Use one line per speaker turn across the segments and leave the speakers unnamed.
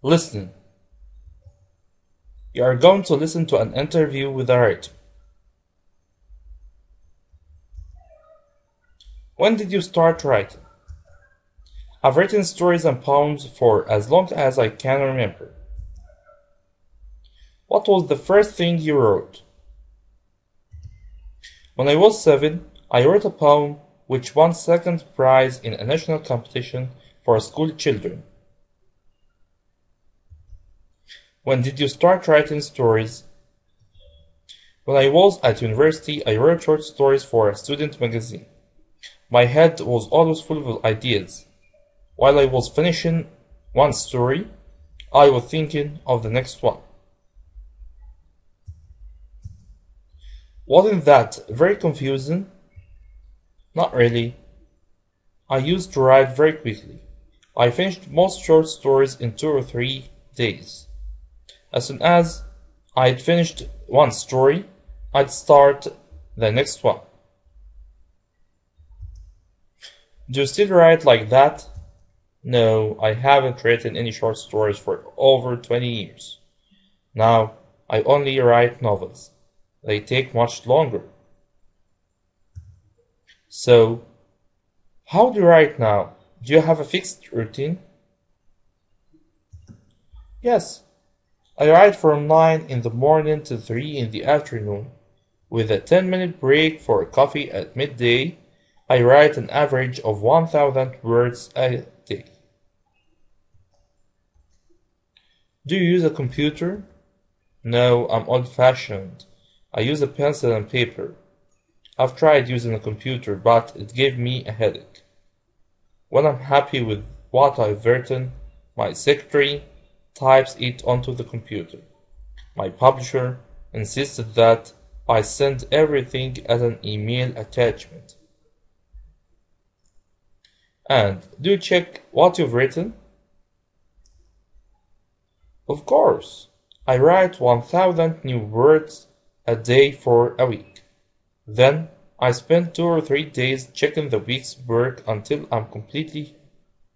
Listen. You are going to listen to an interview with a writer. When did you start writing? I've written stories and poems for as long as I can remember. What was the first thing you wrote? When I was 7, I wrote a poem which won second prize in a national competition for school children. When did you start writing stories? When I was at university, I wrote short stories for a student magazine. My head was always full of ideas. While I was finishing one story, I was thinking of the next one. Wasn't that very confusing? Not really. I used to write very quickly. I finished most short stories in 2 or 3 days. As soon as I'd finished one story, I'd start the next one. Do you still write like that? No, I haven't written any short stories for over 20 years. Now, I only write novels. They take much longer. So, how do you write now? Do you have a fixed routine? Yes, I write from 9 in the morning to 3 in the afternoon. With a 10-minute break for coffee at midday, I write an average of 1,000 words a day. Do you use a computer? No, I'm old-fashioned. I use a pencil and paper. I've tried using a computer, but it gave me a headache. When I'm happy with what I've written, my secretary types it onto the computer. My publisher insisted that I send everything as an email attachment. And do you check what you've written? Of course. I write 1,000 new words a day for a week. Then I spend 2 or 3 days checking the week's work until I'm completely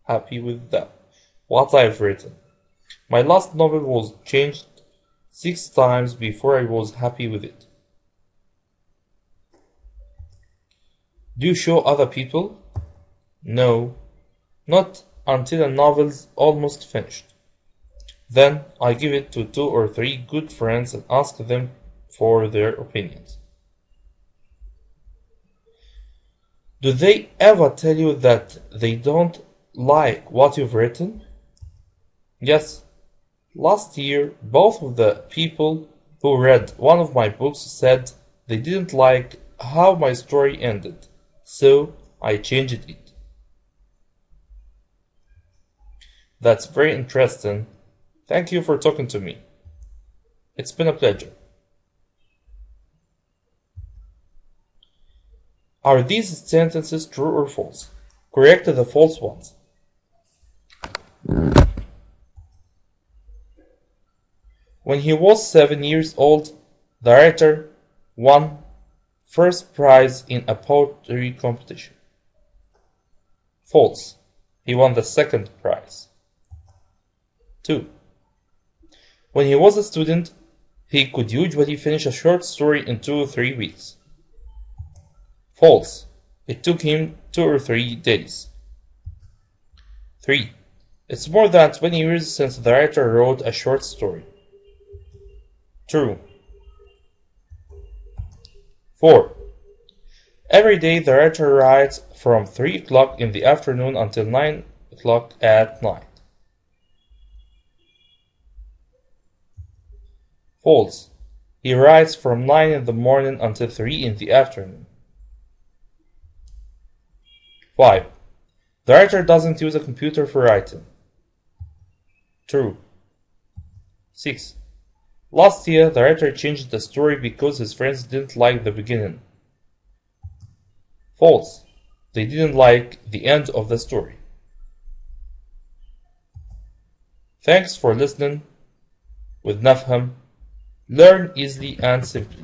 happy with what I've written. My last novel was changed 6 times before I was happy with it. Do you show other people? No, not until a novel's almost finished. Then I give it to 2 or 3 good friends and ask them for their opinions. Do they ever tell you that they don't like what you've written? Yes. Last year, both of the people who read one of my books said they didn't like how my story ended, so I changed it. That's very interesting. Thank you for talking to me. It's been a pleasure. Are these sentences true or false? Correct the false ones. When he was 7 years old, the writer won first prize in a poetry competition. False. He won the second prize. 2. When he was a student, he could usually finish a short story in 2 or 3 weeks. False. It took him 2 or 3 days. 3. It's more than 20 years since the writer wrote a short story. True. 4. Every day the writer writes from 3 o'clock in the afternoon until 9 o'clock at night. False. He writes from 9 in the morning until 3 in the afternoon. 5. The writer doesn't use a computer for writing. True. 6. Last year, the writer changed the story because his friends didn't like the beginning. False. They didn't like the end of the story. Thanks for listening with Nafham. Learn easily and simply.